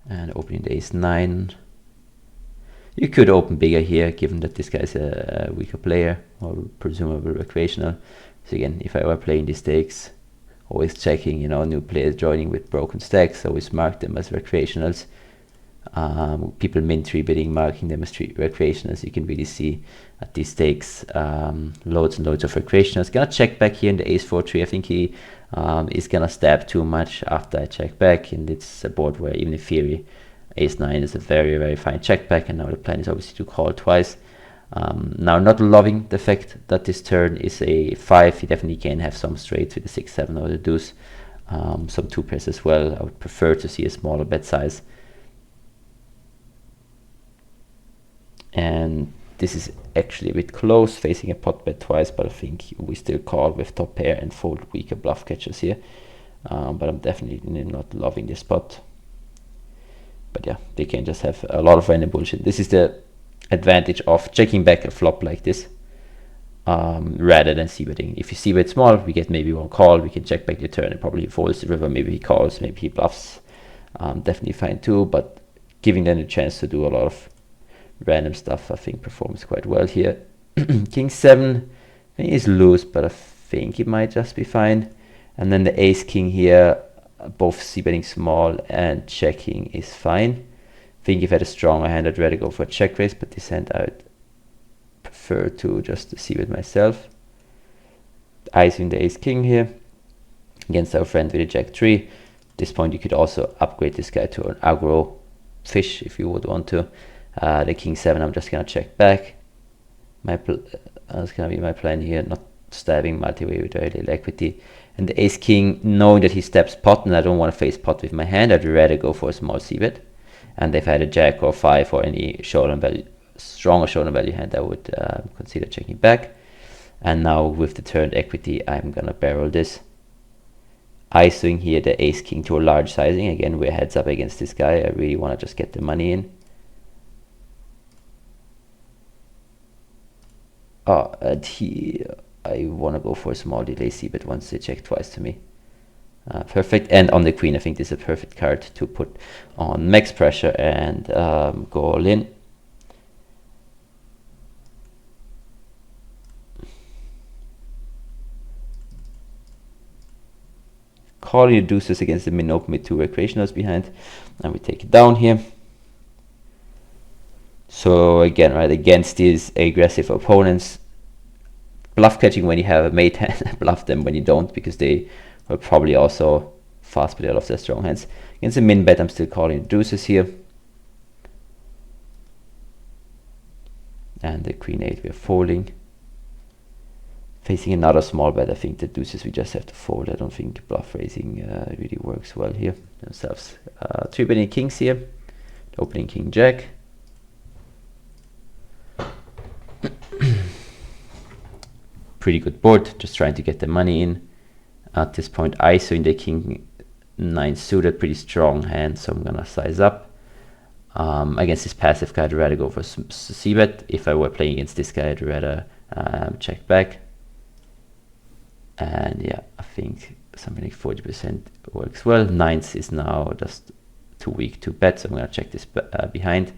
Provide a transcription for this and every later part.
and opening the ace-9. You could open bigger here, given that this guy's a weaker player, or presumably recreational. So again, if I were playing these stakes, always checking, you know, new players joining with broken stacks, always mark them as recreationals. People min 3-betting, marking them as recreationals. You can really see at these stakes loads and loads of recreationals. Gonna check back here in the ace-4-3. I think he is gonna stab too much after I check back, and it's a board where even in theory ace-9 is a very, very fine check back, and now the plan is obviously to call twice. Now, not loving the fact that this turn is a 5. He definitely can have some straights with the 6-7 or the deuce, some 2 pairs as well. I would prefer to see a smaller bet size. And this is actually a bit close, facing a pot bet twice, but I think we still call with top pair and fold weaker bluff catchers here. But I'm definitely not loving this spot. But yeah, they can just have a lot of random bullshit. This is the advantage of checking back a flop like this, rather than c-betting. If you c-bet small, we get maybe one call, we can check back the turn, and probably he folds the river, maybe he calls, maybe he bluffs. Definitely fine too, but giving them a chance to do a lot of random stuff, I think performs quite well here. King 7, I think is loose, but I think it might just be fine. And then the ace king here, both c-betting small and checking is fine. I think if I had a stronger hand, I'd rather go for a check raise, but this hand I would prefer to just c-bet myself. Icing the ace king here against our friend with a jack 3. At this point you could also upgrade this guy to an aggro fish if you would want to. The king 7, I'm just gonna check back. That's gonna be my plan here, not stabbing multi-way with very little equity. And the ace king, knowing that he steps pot and I don't want to face pot with my hand, I'd rather go for a small c-bet. And if I had a jack or 5 or any showdown value, stronger showdown value hand, I would consider checking back. And now with the turned equity, I'm gonna barrel this. ISOing here the ace king to a large sizing. Again, we're heads up against this guy. I really want to just get the money in. And I want to go for a small delay c-bet once they check twice to me. Perfect. And on the queen, I think this is a perfect card to put on max pressure and go all in. Calling the deuces against the min open with 2 recreationals behind, and we take it down here. So again, right, against these aggressive opponents, bluff catching when you have a mate hand, bluff them when you don't, because they will probably also fast bet all of their strong hands. Against the min bet, I'm still calling the deuces here. And the queen 8 we're folding. Facing another small bet, I think the deuces we just have to fold. I don't think bluff raising really works well here themselves. 3-betting kings here, opening king jack. Pretty good board, just trying to get the money in. At this point, ISO in the king 9 suited, pretty strong hand, so I'm gonna size up. Against this passive guy, I'd rather go for c-bet. If I were playing against this guy, I'd rather check back. And yeah, I think something like 40% works well. 9s is now just too weak to bet, so I'm gonna check this behind.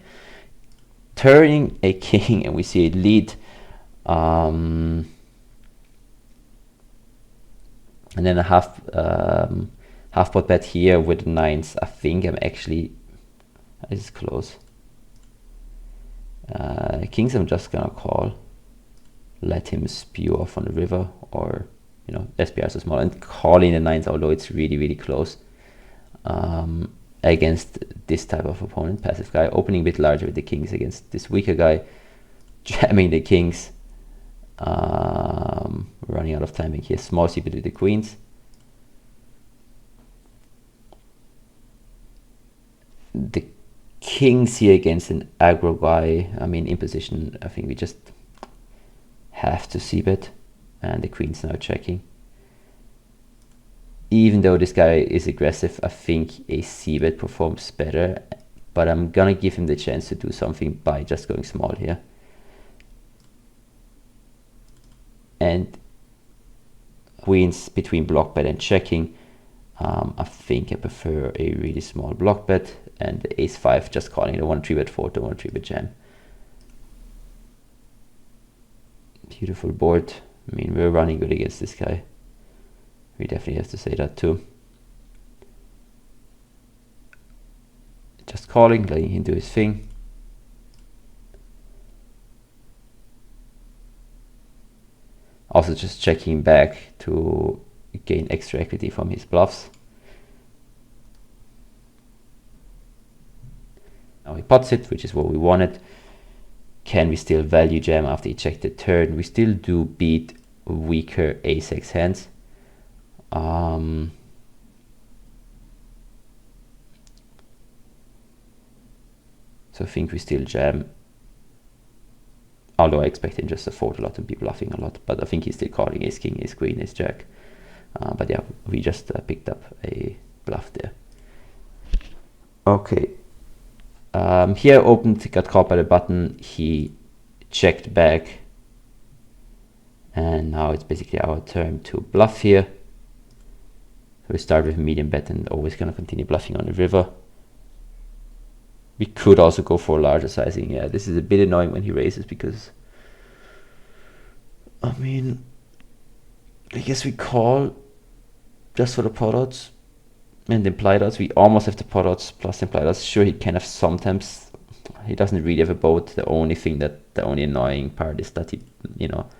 Turning a king, and we see a lead. And then a half pot bet here with the 9s. I think I'm actually, this is close. Kings I'm just gonna call. Let him spew off on the river, or you know, SPR so small, and calling the 9s, although it's really, really close. Against this type of opponent, passive guy, opening a bit larger with the kings against this weaker guy, jamming the kings. Running out of timing here. Small c-bet with the queens. The kings here against an aggro guy. I mean, in position, I think we just have to c-bet, and the queen's now checking. Even though this guy is aggressive, I think a c-bet performs better, but I'm gonna give him the chance to do something by just going small here. And queens between block bet and checking, I think I prefer a really small block bet. and the ace-5 just calling. Don't want to 3-bet fold, don't want to 3-bet jam. Beautiful board. I mean, we're running good against this guy. We definitely have to say that too. Just calling, letting him do his thing. Also just checking back to gain extra equity from his bluffs. Now he pots it, which is what we wanted. Can we still value jam after he checked the turn? We still do beat weaker ace-x hands. So I think we still jam. Although I expect him just to fold a lot and be bluffing a lot. But I think he's still calling ace-king, ace-queen, ace-jack. But yeah, we just picked up a bluff there. Okay. Here opened, got caught by the button. He checked back. And now it's basically our turn to bluff here. So we start with medium bet and always going to continue bluffing on the river. We could also go for a larger sizing. Yeah, this is a bit annoying when he raises because, I mean, I guess we call just for the pot odds and the implied odds. We almost have the pot odds plus the implied odds. Sure, he can have sometimes. He doesn't really have a boat. The only annoying part is that he, you know,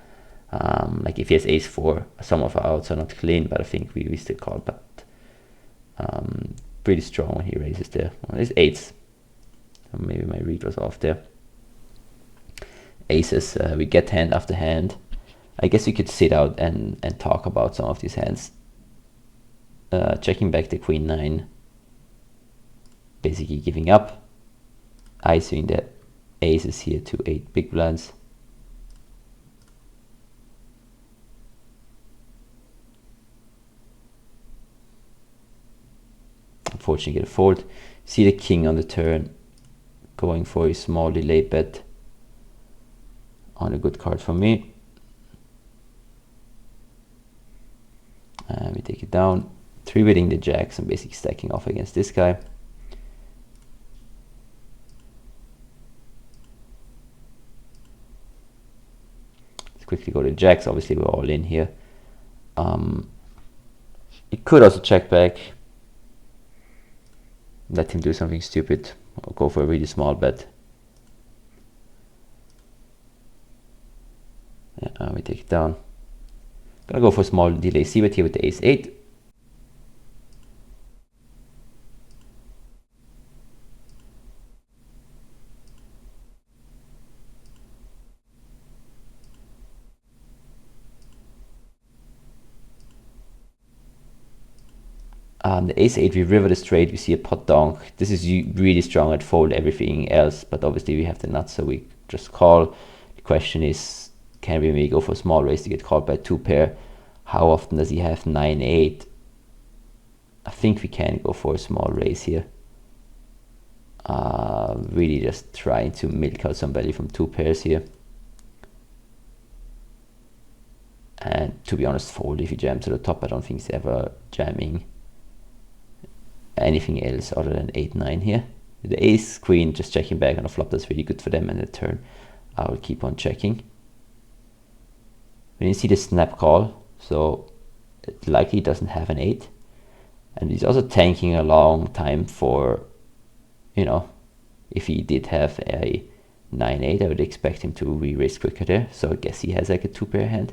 like if he has ace-4, some of our outs are not clean, but I think we still call. But pretty strong when he raises there. Well, there's eights. Maybe my read was off there. Aces, we get hand after hand. I guess we could sit out and talk about some of these hands. Checking back the queen 9. Basically giving up. Icing the aces here to 8 big blinds. Unfortunately get a fold. See the king on the turn. Going for a small delay bet on a good card for me. And we take it down. 3-betting the jacks and basically stacking off against this guy. Let's quickly go to jacks. Obviously we're all in here. It could also check back. Let him do something stupid. Or go for a really small bet. Yeah, we take it down. Gonna go for a small delay c-bet here with the ace-8. The ace-8, we river the straight, we see a pot donk. This is really strong at fold everything else, but obviously we have the nuts, so we just call. The question is, can we maybe go for a small raise to get called by 2-pair? How often does he have 9-8? I think we can go for a small raise here. Really just trying to milk out some value from 2 pairs here. And to be honest, fold if he jams to the top. I don't think he's ever jamming anything else other than 8-9 here. The ace queen just checking back on a flop, that's really good for them, and the turn I will keep on checking. We didn't see the snap call, so it likely doesn't have an 8. And he's also tanking a long time for, you know, if he did have a 9-8, I would expect him to re-raise quicker there. So I guess he has like a 2-pair hand.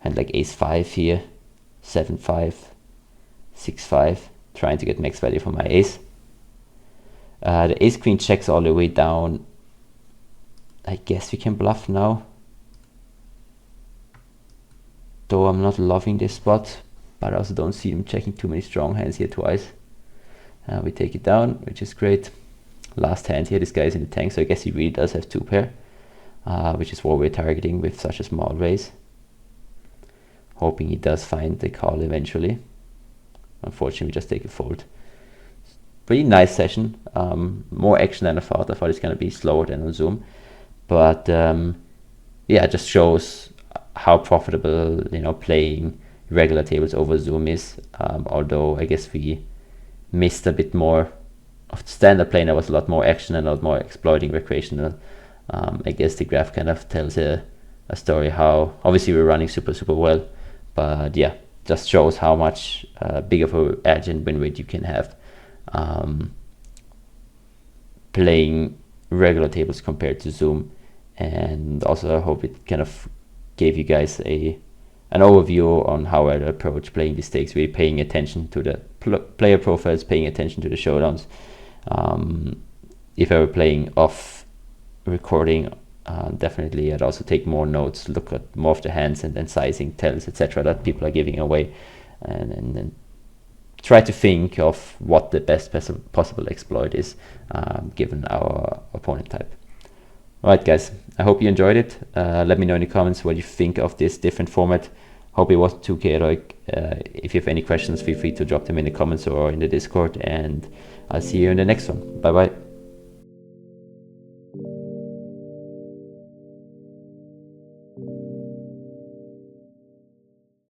And like ace-5 here, 7-5, 6-5, trying to get max value for my ace. The ace-queen checks all the way down. I guess we can bluff now. Though I'm not loving this spot, but I also don't see him checking too many strong hands here twice. We take it down, which is great. Last hand here, this guy is in the tank, so I guess he really does have 2-pair, which is what we're targeting with such a small raise. Hoping he does find the call eventually. Unfortunately, we just take a fold. Pretty nice session. More action than I thought. I thought it's going to be slower than on Zoom. But yeah, it just shows how profitable, you know, playing regular tables over Zoom is. Although I guess we missed a bit more of standard play, there was a lot more action and a lot more exploiting recreational. I guess the graph kind of tells a story how obviously we're running super well, but yeah, just shows how much big of a edge and win rate you can have playing regular tables compared to Zoom. And also I hope it kind of gave you guys an overview on how I approach playing these stakes, really paying attention to the player profiles, paying attention to the showdowns. If I were playing off recording, definitely I'd also take more notes, look at more of the hands and then sizing tells, etc., that people are giving away, and then try to think of what the best possible exploit is, given our opponent type. Alright guys, I hope you enjoyed it. Let me know in the comments what you think of this different format. Hope it wasn't too chaotic. If you have any questions, feel free to drop them in the comments or in the Discord, and I'll see you in the next one. Bye bye.